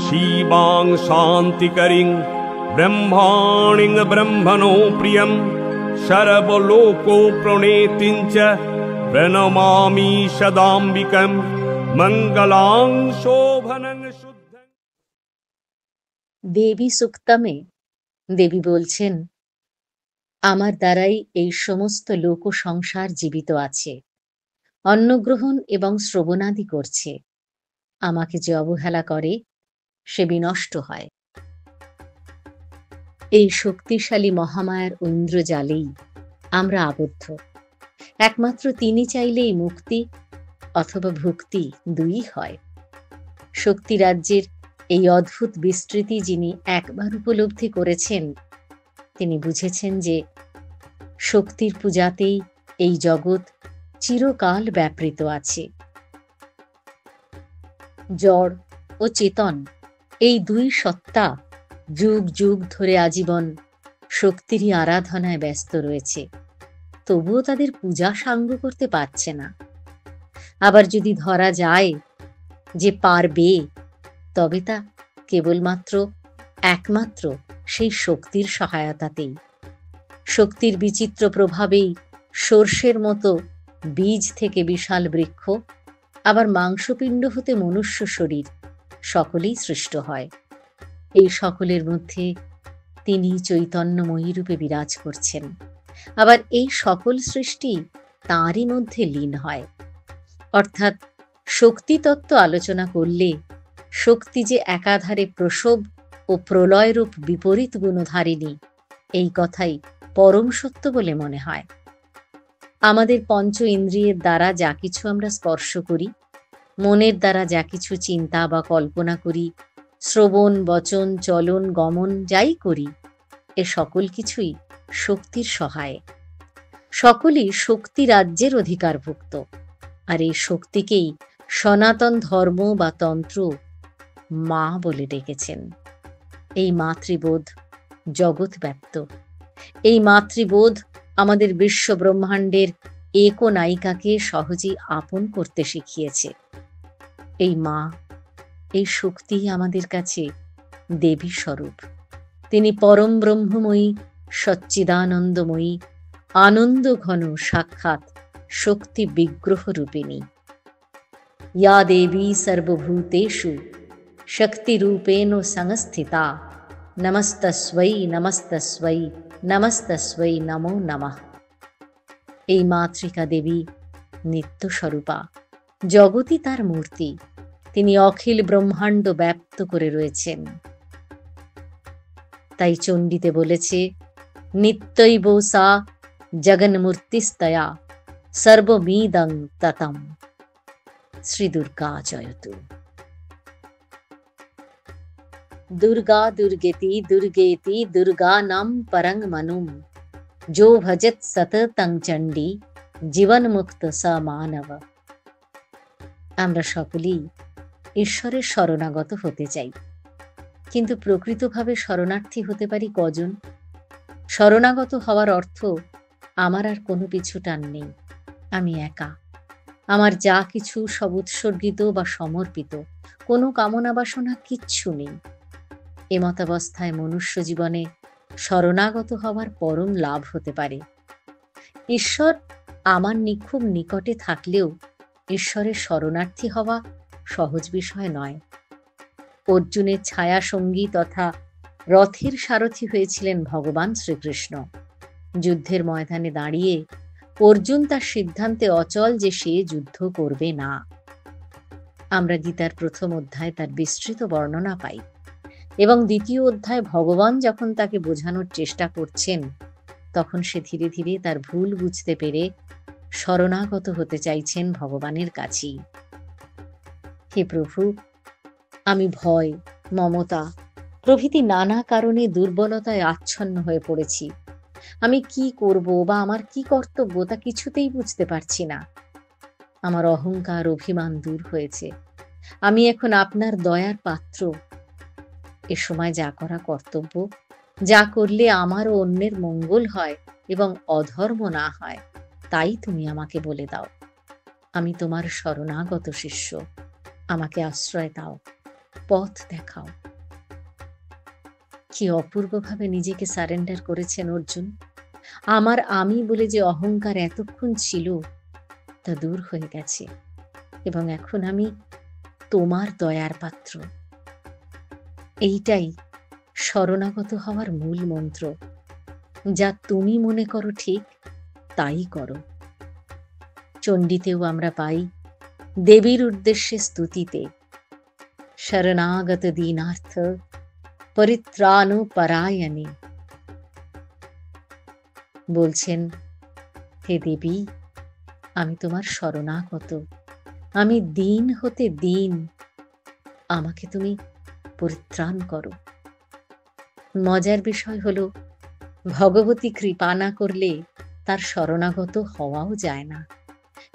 शिवां शान्तिकरीं ब्रह्माणीं ब्रह्मणो प्रियं सर्वलोको प्रणेतिं च प्रणमामि सदाम्बिकं मङ्गलां शोभनं शुद्धं। দেবী সুক্তমে দেবী বলছেন, আমার দ্বারাই এই সমস্ত লোক সংসার জীবিত আছে, অন্নগ্রহণ এবং শ্রবণাদি করছে। আমাকে যে অবহেলা করে সে বিনষ্ট হয়। এই শক্তিশালী মহামায়ার ঐন্দ্রজালেই আমরা আবদ্ধ। একমাত্র তিনি চাইলেই মুক্তি অথবা ভুক্তি দুই হয়। শক্তি রাজ্যের এই অদ্ভুত বিস্তৃতি যিনি একবার উপলব্ধি করেছেন, তিনি বুঝেছেন যে শক্তির পূজাতেই এই জগৎ চিরকাল ব্যাপৃত আছে। জড় ও চেতন এই দুই সত্তা যুগ যুগ ধরে আজীবন শক্তিরই আরাধনায় ব্যস্ত রয়েছে, তবুও তাদের পূজা সাঙ্গ করতে পারছে না। আবার যদি ধরা যায় যে পারবে, তবে তা কেবলমাত্র একমাত্র সেই শক্তির সহায়তাতেই। শক্তির বিচিত্র প্রভাবেই সর্ষের মতো বীজ থেকে বিশাল বৃক্ষ, আবার মাংসপিণ্ড হতে মনুষ্য শরীর সকলেই সৃষ্ট হয়। এই সকলের মধ্যে তিনি চৈতন্যময়ী রূপে বিরাজ করছেন। আবার এই সকল সৃষ্টি তাঁরই মধ্যে লীন হয়। অর্থাৎ শক্তি তত্ত্ব আলোচনা করলে শক্তি যে একাধারে প্রসব ও প্রলয়রূপ বিপরীত গুণধারিণী, এই কথাই পরম সত্য বলে মনে হয়। আমাদের পঞ্চ ইন্দ্রিয়ের দ্বারা যা কিছু আমরা স্পর্শ করি, মনের দ্বারা যা কিছু চিন্তা বা কল্পনা করি, শ্রবণ বচন চলন গমন যাই করি, এ সকল কিছুই শক্তির সহায়ে। সকলই শক্তি রাজ্যের অধিকারভুক্ত। আর এই শক্তিকেই সনাতন ধর্ম বা তন্ত্র মা বলে ডেকেছেন। এই মাতৃবোধ জগৎ ব্যাপ্ত। এই মাতৃবোধ আমাদের বিশ্ব ব্রহ্মাণ্ডের এক নায়িকাকে সহজেই আপন করতে শিখিয়েছে। এই মা, এই শক্তি আমাদের কাছে দেবী স্বরূপ। তিনি পরম ব্রহ্মময়ী, সচ্চিদানন্দময়ী, আনন্দ ঘন সাক্ষাৎ শক্তি বিগ্রহ রূপিণী। ইয়া দেবী সর্বভূতেষু শক্তিরূপেণ সংস্থিতা, নমস্তস্मै নমস্তস্मै নমস্তস্मै নমো নমঃ। এই মাতৃকা দেবী নিত্যস্বরূপা, জগতই তার মূর্তি। তিনি অখিল ব্রহ্মাণ্ড ব্যাপ্ত করে রয়েছেন। তাই চণ্ডীতে বলেছে, নিত্যৈব সা জগন্মূর্তিস্তয়া সর্বমিদং ততম। শ্রী দুর্গা জয়তু। দুর্গা দুর্গেতি দুর্গেতি দুর্গা নাম পরং মনুম, जो भजत सततं চণ্ডী জীবন মুক্ত স মানব। আমরা সকলেই ঈশ্বরের শরণাগত হতে চাই, কিন্তু প্রকৃতভাবে শরণার্থী হতে পারি কজন? শরণাগত হওয়ার অর্থ আমার আর কোনো পিছু টান নেই, আমি একা। আমার যা কিছু সব উৎসর্গিত বা সমর্পিত, কোনো কামনা বাসনা কিচ্ছু নেই। এমতাবস্থায় মনুষ্য জীবনে শরণাগত হওয়ার পরম লাভ হতে পারে। ঈশ্বর আমার খুব নিকটে থাকলেও ঈশ্বরের শরণার্থী হওয়া সহজ বিষয় নয়। অর্জুনের ছায়া সঙ্গী তথা রথের সারথি হয়েছিলেন ভগবান শ্রীকৃষ্ণ। যুদ্ধের ময়দানে দাঁড়িয়ে অর্জুন তার সিদ্ধান্তে অচল যে সে যুদ্ধ করবে না। আমরা গীতার প্রথম অধ্যায়ে তার বিস্তৃত বর্ণনা পাই, এবং দ্বিতীয় অধ্যায় ভগবান যখন তাকে বোঝানোর চেষ্টা করছেন, তখন সে ধীরে ধীরে তার ভুল বুঝতে পেরে শরণাগত হতে চাইছেন ভগবানের কাছেই। হে প্রভু, আমি ভয়, মমতা প্রভৃতি নানা কারণে দুর্বলতায় আচ্ছন্ন হয়ে পড়েছি। আমি কি করব বা আমার কি কর্তব্য তা কিছুতেই বুঝতে পারছি না। আমার অহংকার অভিমান দূর হয়েছে। আমি এখন আপনার দয়ার পাত্র। এ সময় যা করা কর্তব্য, যা করলে আমার ও অন্যের মঙ্গল হয় এবং অধর্ম না হয়, তাই তুমি আমাকে বলে দাও। আমি তোমার শরণাগত শিষ্য, আমাকে আশ্রয় দাও। পথ দেখাও। কি অপূর্বভাবে নিজেকে সারেন্ডার করেছেন অর্জুন। আমার আমি বলে যে অহংকার এতক্ষণ ছিল তা দূর হয়ে গেছে, এবং এখন আমি তোমার দয়ার পাত্র। এইটাই শরণাগত হওয়ার মূল মন্ত্র। যা তুমি মনে করো ঠিক তাই করো। চণ্ডীতেও আমরা পাই দেবীর উদ্দেশ্যে স্তুতিতে, শরণাগত দীনার্থ পরিত্রাণ পরায়ণে। বলছেন, হে দেবী, আমি তোমার শরণাগত, আমি দীন হতে দীন, আমাকে তুমি পরিত্রাণ করো। মজার বিষয় হলো, ভগবতী কৃপা না করলে তার শরণাগত হওয়াও যায় না,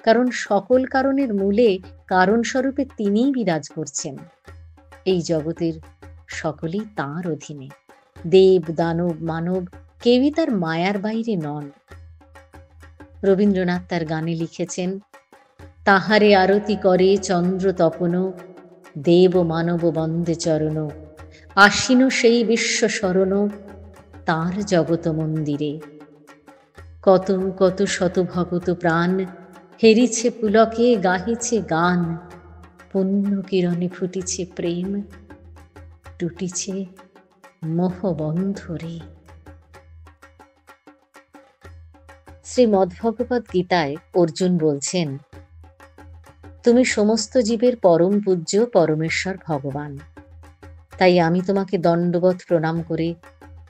কারণ সকল কারণের মূলে কারণস্বরূপে তিনিই বিরাজ করছেন। এই জগতের সকলেই তাঁর অধীনে। দেব, দানব, মানব কেউই তার মায়ার বাইরে নন। রবীন্দ্রনাথ তার গানে লিখেছেন, তাহারে আরতি করে চন্দ্র তপন, দেব মানব বন্দে চরণ, আশ্বিন সেই বিশ্ব শরণ, তাঁর জগত মন্দিরে। কত কত শত ভগত প্রাণ হেরিছে পুলকে, গাহিছে গান, পুণ্য কিরণে ফুটিছে প্রেম, টুটিছে মোহবন্ধরে। শ্রীমদ্ভগবদ্ গীতায় অর্জুন বলছেন, তুমি সমস্ত জীবের পরম পূজ্য পরমেশ্বর ভগবান, তাই আমি তোমাকে দণ্ডবৎ প্রণাম করে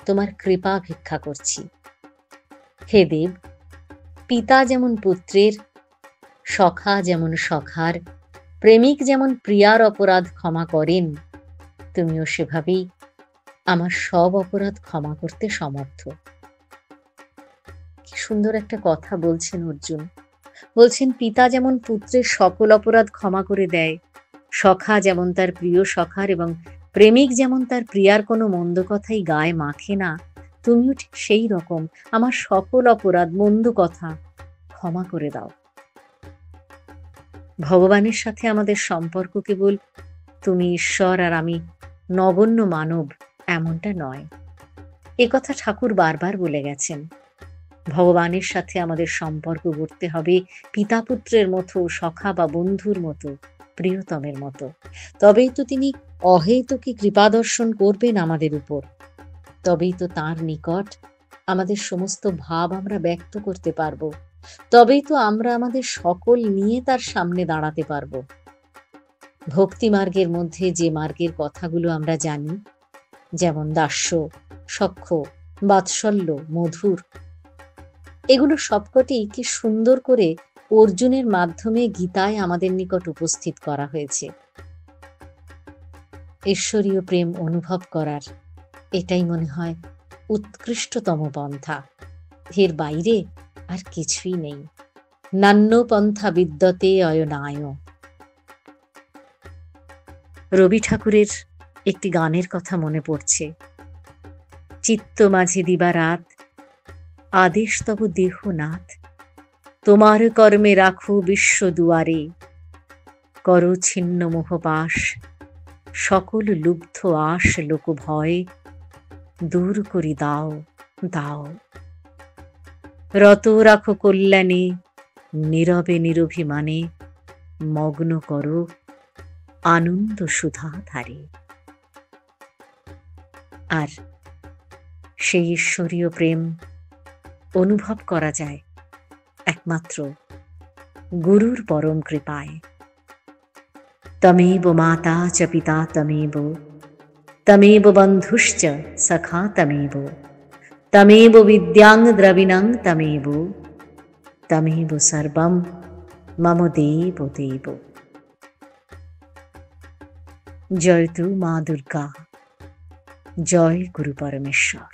তোমার কৃপা ভিক্ষা করছি। হে দেব, পিতা যেমন পুত্রের, সখা যেমন সখার, প্রেমিক যেমন প্রিয়ার অপরাধ ক্ষমা করেন, তুমিও সেভাবেই আমার সব অপরাধ ক্ষমা করতে সমর্থ। কি সুন্দর একটা কথা বলছেন অর্জুন। বলছেন, পিতা যেমন পুত্রের সকল অপরাধ ক্ষমা করে দেয়, সখা যেমন তার প্রিয় সখার, এবং প্রেমিক যেমন তার প্রিয়ার কোনো মন্দ কথাই গায়ে মাখে না, তুমিও ঠিক সেই রকম আমার সকল অপরাধ মন্দ কথা ক্ষমা করে দাও। ভগবানের সাথে আমাদের সম্পর্ক কেবল তুমি ঈশ্বর আর আমি নগণ্য মানব এমনটা নয়। এ কথা ঠাকুর বারবার বলে গেছেন। ভগবানের সাথে আমাদের সম্পর্ক গড়তে হবে পিতা পুত্রের মতো, সখা বা বন্ধুর মতো, প্রিয়তমের মতো। তবেই তো তিনি অহেতুকী কৃপা দর্শন করবেন আমাদের উপর। তবেই তো তাঁর নিকট আমাদের সমস্ত ভাব আমরা ব্যক্ত করতে পারবো। তবেই তো আমরা আমাদের সকল নিয়ে তার সামনে দাঁড়াতে পারবো। ভক্তি মার্গের মধ্যে যে মার্গের কথাগুলো আমরা জানি, যেমন দাস্য, সখ্য, বাৎসল্য, মধুর, এগুলো সবকটি কি সুন্দর করে অর্জুনের মাধ্যমে গীতায় আমাদের নিকট উপস্থিত করা হয়েছে। ঈশ্বরীয় প্রেম অনুভব করার এটাই মনে হয় উৎকৃষ্টতম পন্থা। এর বাইরে আর কিছুই নেই। নান্য পন্থা বিদ্যতে অয়নায়। রবি ঠাকুরের একটি গানের কথা মনে পড়ছে। চিত্ত মাঝে দিবা রাত, আদেশ তব দেহনাথ, তোমার কর্মে রাখো বিশ্ব দুয়ারে, কর ছিন্ন মোহপাশ, সকল লুব্ধ আশ লোক ভয়, দূর করি দাও দাও। রত রাখো কল্যাণে, নীরবে নিরভিমানে, মগ্ন করো আনন্দ সুধা ধারে। আর সেই ঈশ্বরীয় প্রেম অনুভব করা যায় একমাত্র গুরুর পরম কৃপায়। তমেব মাতা চ পিতা তমেব, তমেব বন্ধুশ্চ সখা তমেব, তমেব বিদ্যাং দ্রবিণং তমেব, তমেব সর্বম মম দেব দেব। জয় তু মা দুর্গা, জয় গুরু পরমেশ্বর।